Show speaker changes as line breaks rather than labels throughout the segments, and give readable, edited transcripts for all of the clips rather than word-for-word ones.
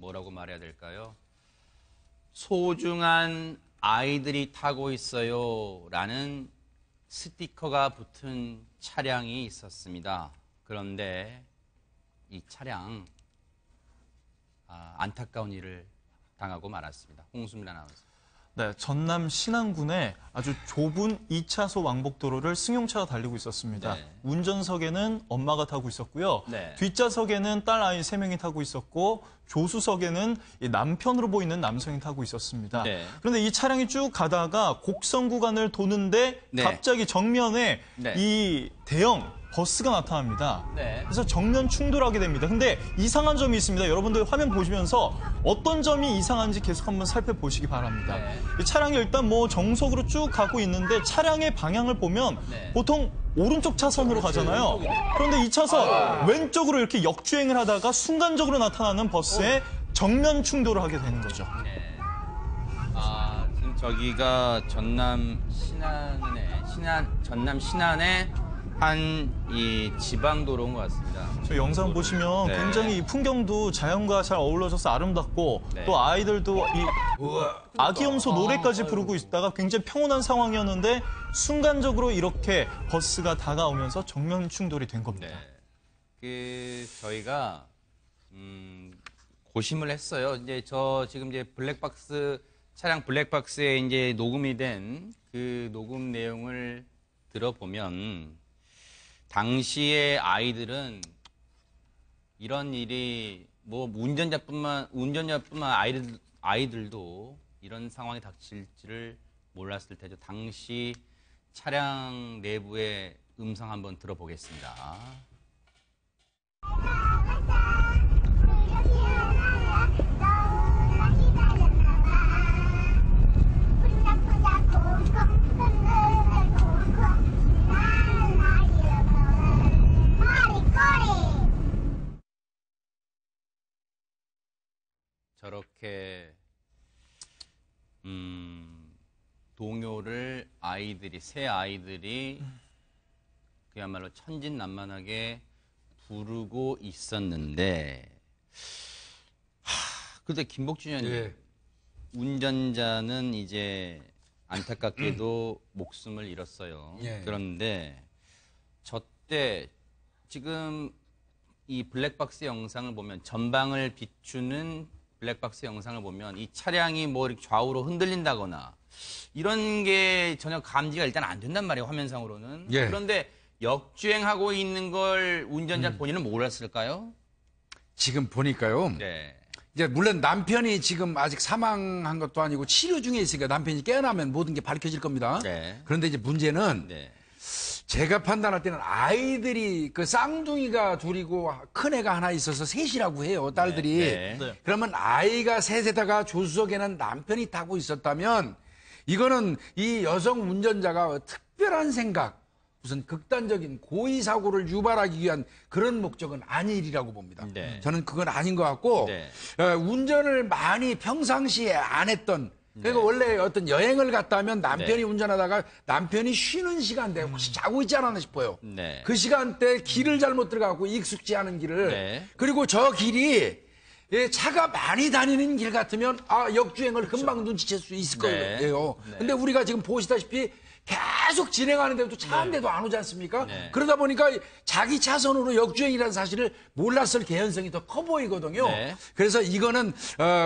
뭐라고 말해야 될까요? 소중한 아이들이 타고 있어요 라는 스티커가 붙은 차량이 있었습니다. 그런데 이 차량 안타까운 일을 당하고 말았습니다. 홍수민 아나운서.
네, 전남 신안군에 아주 좁은 2차소 왕복도로를 승용차가 달리고 있었습니다.
네.
운전석에는 엄마가 타고 있었고요.
네.
뒷좌석에는 딸 아이 3명이 타고 있었고 조수석에는 이 남편으로 보이는 남성이 타고 있었습니다.
네.
그런데 이 차량이 쭉 가다가 곡선 구간을 도는데
네.
갑자기 정면에
네.
이 대형 버스가 나타납니다.
네.
그래서 정면 충돌하게 됩니다. 근데 이상한 점이 있습니다. 여러분들 화면 보시면서 어떤 점이 이상한지 계속 한번 살펴보시기 바랍니다.
네.
이 차량이 일단 뭐 정석으로 쭉 가고 있는데 차량의 방향을 보면
네.
보통 오른쪽 차선으로 가잖아요. 그런데 2차선 왼쪽으로 이렇게 역주행을 하다가 순간적으로 나타나는 버스에 정면 충돌을 하게 되는 거죠.
네. 지금 저기가 전남 신안의 한 이 지방도로인 것 같습니다.
저 영상 보시면
네.
굉장히 이 풍경도 자연과 잘 어우러져서 아름답고
네.
또 아이들도 이 아기 염소 노래까지 부르고 있다가 굉장히 평온한 상황이었는데 순간적으로 이렇게 버스가 다가오면서 정면 충돌이 된 겁니다.
네. 저희가 고심을 했어요. 이제 지금 이제 차량 블랙박스에 이제 녹음이 된 그 녹음 내용을 들어보면 당시의 아이들은 이런 일이 뭐 운전자뿐만 아이들도 이런 상황이 닥칠지를 몰랐을 테죠. 당시 차량 내부의 음성 한번 들어보겠습니다. 저렇게 동요를 새 아이들이 그야말로 천진난만하게 부르고 있었는데 근데 김복준 의원님,
예.
운전자는 이제 안타깝게도 목숨을 잃었어요.
예.
그런데 저때 지금 이 블랙박스 영상을 보면 전방을 비추는 블랙박스 영상을 보면 이 차량이 뭐 이렇게 좌우로 흔들린다거나 이런 게 전혀 감지가 일단 안 된단 말이에요, 화면상으로는.
예.
그런데 역주행하고 있는 걸 운전자 본인은 몰랐을까요?
지금 보니까요.
네.
이제 물론 남편이 지금 아직 사망한 것도 아니고 치료 중에 있으니까 남편이 깨어나면 모든 게 밝혀질 겁니다.
네.
그런데 이제 문제는
네.
제가 판단할 때는 아이들이 그 쌍둥이가 둘이고 큰 애가 하나 있어서 셋이라고 해요, 딸들이.
네.
네.
그러면 아이가 셋에다가 조수석에는 남편이 타고 있었다면 이거는 이 여성 운전자가 특별한 생각, 무슨 극단적인 고의 사고를 유발하기 위한 그런 목적은 아니리라고 봅니다.
네.
저는 그건 아닌 것 같고
네.
운전을 많이 평상시에 안 했던 그러니까
네.
원래 어떤 여행을 갔다 하면 남편이
네.
운전하다가 남편이 쉬는 시간대 혹시 자고 있지 않았나 싶어요.
네.
그 시간대 길을 잘못 들어가고 익숙지 않은 길을
네.
그리고 저 길이 차가 많이 다니는 길 같으면 역주행을 금방 눈치챌 수 있을
네.
거예요.
네.
근데 우리가 지금 보시다시피 계속 진행하는데도 차 한 대도 안 오지 않습니까?
네.
그러다 보니까 자기 차선으로 역주행이라는 사실을 몰랐을 개연성이 더 커 보이거든요.
네.
그래서 이거는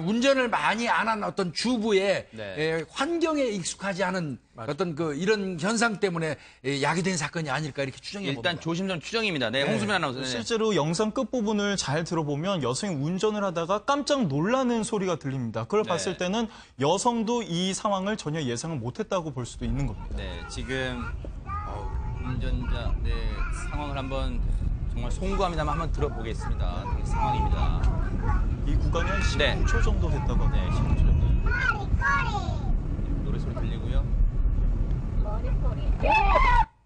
운전을 많이 안 한 어떤 주부의
네.
환경에 익숙하지 않은 어떤 이런 현상 때문에 야기된 사건이 아닐까 이렇게 추정해 봅니다.
일단 조심스러운 추정입니다. 네, 홍수민 아나운서. 네.
실제로 영상 끝부분을 잘 들어보면 여성이 운전을 하다가 깜짝 놀라는 소리가 들립니다. 그걸
네.
봤을 때는 여성도 이 상황을 전혀 예상을 못했다고 볼 수도 있는 겁니다.
네, 지금 운전자 상황을 한번 정말 송구합니다만 한번 들어보겠습니다. 그 상황입니다.
이 구간이 한 19초
네.
정도 됐다고
네,
합니다.
15초 정도. 노래 소리 들리고요.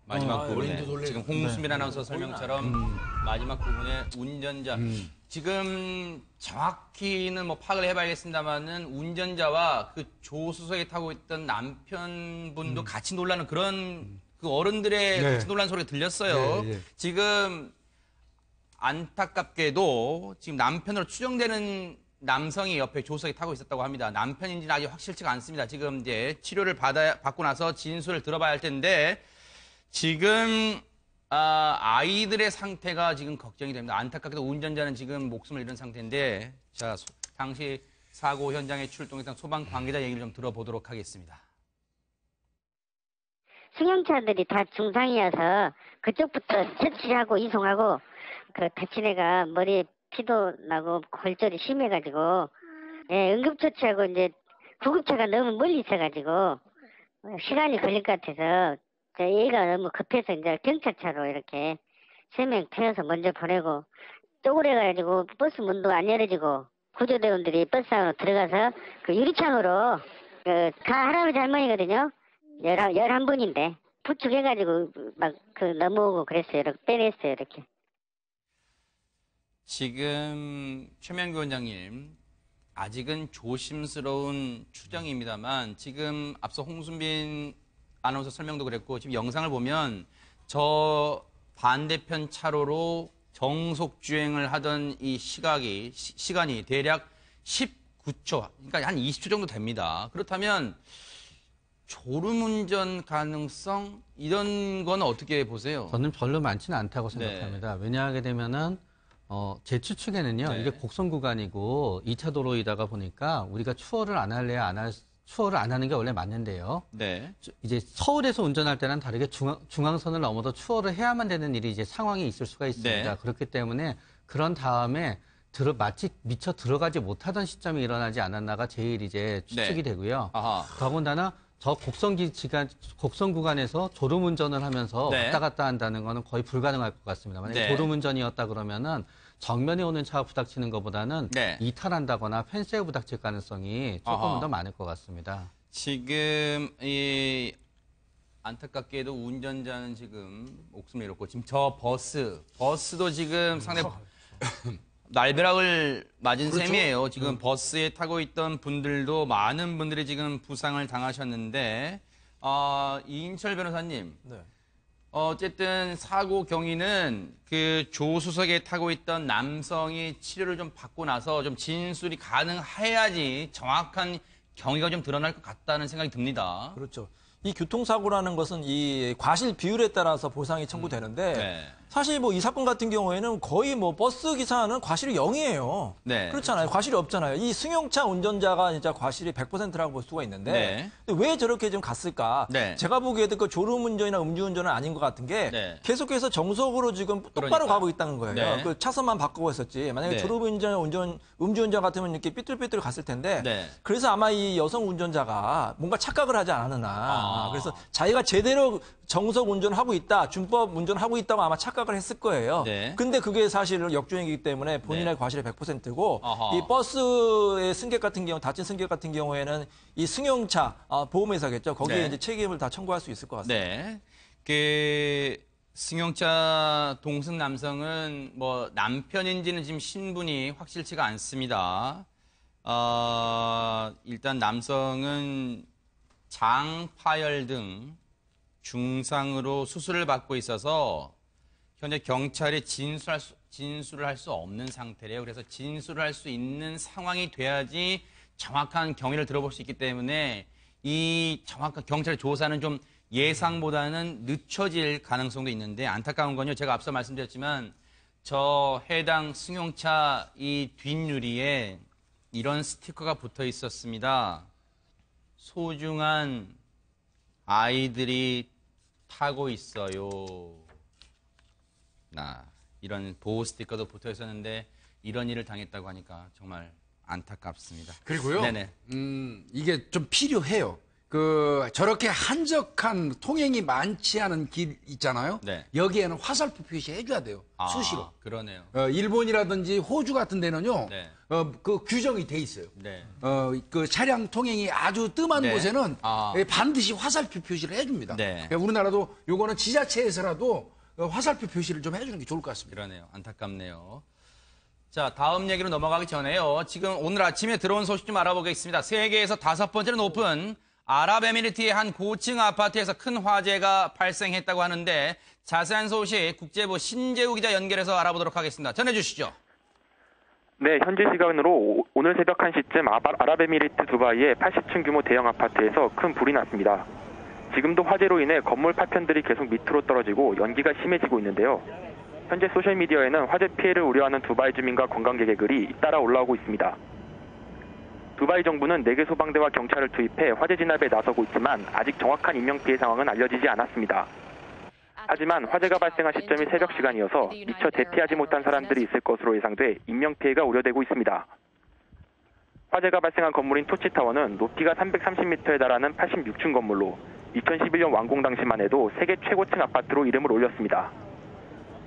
마지막 부분에
어린이도 놀래요.
지금 홍수민 아나운서 설명처럼 마지막 부분에 운전자 지금 정확히는 뭐 파악을 해봐야겠습니다만은 운전자와 그 조수석에 타고 있던 남편분도 같이 놀라는 그런 그 어른들의
네.
같이 놀라는 소리가 들렸어요.
예, 예.
지금 안타깝게도 지금 남편으로 추정되는 남성이 옆에 조수석에 타고 있었다고 합니다. 남편인지는 아직 확실치가 않습니다. 지금 이제 치료를 받고 나서 진술을 들어봐야 할 텐데 지금 아이들의 상태가 지금 걱정이 됩니다. 안타깝게도 운전자는 지금 목숨을 잃은 상태인데 자, 당시 사고 현장에 출동했던 소방 관계자 얘기를 좀 들어보도록 하겠습니다.
승용차들이 다 중상이어서 그쪽부터 채취하고 이송하고 그 다친 애가 머리에 피도 나고 골절이 심해가지고 예, 응급처치하고 이제 구급차가 너무 멀리 있어가지고 시간이 걸릴 것 같아서 얘가 너무 급해서 이제 경찰차로 이렇게 3명 태워서 먼저 보내고 쪼그려가지고 버스 문도 안 열어지고 구조대원들이 버스 안으로 들어가서 그 유리창으로 그 할아버지 할머니거든요. 11분인데 부축해가지고 막 그 넘어오고 그랬어요. 이렇게 빼냈어요. 이렇게.
지금 최명규 원장님 아직은 조심스러운 추정입니다만 지금 앞서 홍순빈 아나운서 설명도 그랬고 지금 영상을 보면 저 반대편 차로로 정속 주행을 하던 이 시간이 대략 19초, 그러니까 한 20초 정도 됩니다. 그렇다면 졸음운전 가능성 이런 건 어떻게 보세요?
저는 별로 많지는 않다고 생각합니다. 왜냐하게 되면은 제 추측에는요.
네.
이게 곡선 구간이고 2차 도로이다가 보니까 우리가 추월을 안 할래야 추월을 안 하는 게 원래 맞는데요.
네.
이제 서울에서 운전할 때는 다르게 중앙선을 넘어서 추월을 해야만 되는 일이 이제 상황이 있을 수가 있습니다.
네.
그렇기 때문에 그런 다음에 마치 미처 들어가지 못하던 시점이 일어나지 않았나가 제일 이제 추측이
네.
되고요.
아하.
더군다나 저 곡선 구간에서 졸음 운전을 하면서
네.
왔다 갔다 한다는 거는 거의 불가능할 것 같습니다. 만약에
네.
졸음 운전이었다 그러면은 정면에 오는 차와 부닥치는 것보다는
네.
이탈한다거나 펜스에 부닥칠 가능성이 조금은
아하.
더 많을 것 같습니다.
지금 이 안타깝게도 운전자는 지금 목숨을 잃었고 지금 저 버스도 지금 상당히 날벼락을 맞은
그렇죠.
셈이에요. 지금 버스에 타고 있던 분들도 많은 분들이 지금 부상을 당하셨는데 이인철 변호사님.
네.
어쨌든 사고 경위는 그 조수석에 타고 있던 남성이 치료를 좀 받고 나서 좀 진술이 가능해야지 정확한 경위가 좀 드러날 것 같다는 생각이 듭니다.
그렇죠. 이 교통사고라는 것은 이 과실 비율에 따라서 보상이 청구되는데
네.
사실 뭐 이 사건 같은 경우에는 거의 뭐 버스 기사는 과실이 0이에요.
네.
그렇잖아요. 과실이 없잖아요. 이 승용차 운전자가 진짜 과실이 100%라고 볼 수가 있는데
네.
근데 왜 저렇게 좀 갔을까?
네.
제가 보기에도 그 졸음운전이나 음주운전은 아닌 것 같은 게
네.
계속해서 정석으로 지금 똑바로
그러니까요.
가고 있다는 거예요.
네.
그 차선만 바꾸고 있었지. 만약에
네.
졸음운전, 음주운전 같으면 이렇게 삐뚤삐뚤 갔을 텐데
네.
그래서 아마 이 여성 운전자가 뭔가 착각을 하지 않았나. 그래서 자기가 제대로 정석 운전하고 있다, 준법 운전하고 있다고 아마 착각을 했을 거예요.
네.
근데 그게 사실 역주행이기 때문에 본인의
네.
과실이 100%고
아하.
이 버스의 승객 같은 경우, 다친 승객 같은 경우에는 이 승용차 보험회사겠죠. 거기에
네.
이제 책임을 다 청구할 수 있을 것 같습니다.
네. 그 승용차 동승 남성은 뭐 남편인지는 지금 신분이 확실치가 않습니다. 일단 남성은 장 파열 등 중상으로 수술을 받고 있어서 현재 경찰이 진술을 할 수 없는 상태래요. 그래서 진술을 할 수 있는 상황이 돼야지 정확한 경위를 들어볼 수 있기 때문에 이 정확한 경찰의 조사는 좀 예상보다는 늦춰질 가능성도 있는데 안타까운 건요. 제가 앞서 말씀드렸지만 저 해당 승용차 이 뒷유리에 이런 스티커가 붙어 있었습니다. 소중한 아이들이 타고 있어요. 이런 보호 스티커도 붙어 있었는데 이런 일을 당했다고 하니까 정말 안타깝습니다.
그리고요.
네네.
이게 좀 필요해요. 저렇게 한적한 통행이 많지 않은 길 있잖아요.
네.
여기에는 화살표 표시 해줘야 돼요. 수시로.
그러네요.
일본이라든지 호주 같은 데는요.
네.
그 규정이 돼 있어요.
네.
그 차량 통행이 아주 뜸한
네.
곳에는
아.
반드시 화살표 표시를 해줍니다.
네.
그러니까 우리나라도 요거는 지자체에서라도 화살표 표시를 좀 해주는 게 좋을 것 같습니다.
그러네요. 안타깝네요. 자, 다음 얘기로 넘어가기 전에요. 지금 오늘 아침에 들어온 소식 좀 알아보겠습니다. 세계에서 5번째로 높은 아랍에미리트의 한 고층 아파트에서 큰 화재가 발생했다고 하는데 자세한 소식 국제부 신재우 기자 연결해서 알아보도록 하겠습니다. 전해주시죠.
네, 현지 시간으로 오늘 새벽 1시쯤 아랍에미리트 두바이의 80층 규모 대형 아파트에서 큰 불이 났습니다. 지금도 화재로 인해 건물 파편들이 계속 밑으로 떨어지고 연기가 심해지고 있는데요. 현재 소셜미디어에는 화재 피해를 우려하는 두바이 주민과 관광객의 글이 잇따라 올라오고 있습니다. 두바이 정부는 4개 소방대와 경찰을 투입해 화재 진압에 나서고 있지만 아직 정확한 인명피해 상황은 알려지지 않았습니다. 하지만 화재가 발생한 시점이 새벽 시간이어서 미처 대피하지 못한 사람들이 있을 것으로 예상돼 인명피해가 우려되고 있습니다. 화재가 발생한 건물인 토치타워는 높이가 330m에 달하는 86층 건물로 2011년 완공 당시만 해도 세계 최고층 아파트로 이름을 올렸습니다.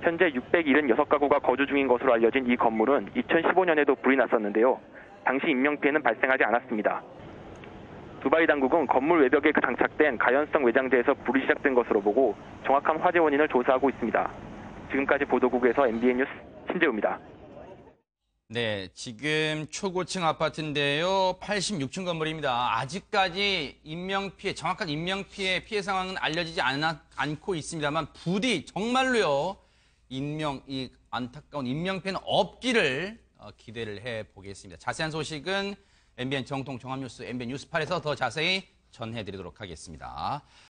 현재 676가구가 거주 중인 것으로 알려진 이 건물은 2015년에도 불이 났었는데요. 당시 인명피해는 발생하지 않았습니다. 두바이 당국은 건물 외벽에 장착된 가연성 외장재에서 불이 시작된 것으로 보고 정확한 화재 원인을 조사하고 있습니다. 지금까지 보도국에서 MBN 뉴스 신재우입니다.
네, 지금 초고층 아파트인데요. 86층 건물입니다. 아직까지 정확한 인명피해 피해 상황은 알려지지 않고 있습니다만 부디 정말로요. 이 안타까운 인명피해는 없기를 기대를 해보겠습니다. 자세한 소식은 MBN 정통 종합뉴스 MBN 뉴스8에서 더 자세히 전해드리도록 하겠습니다.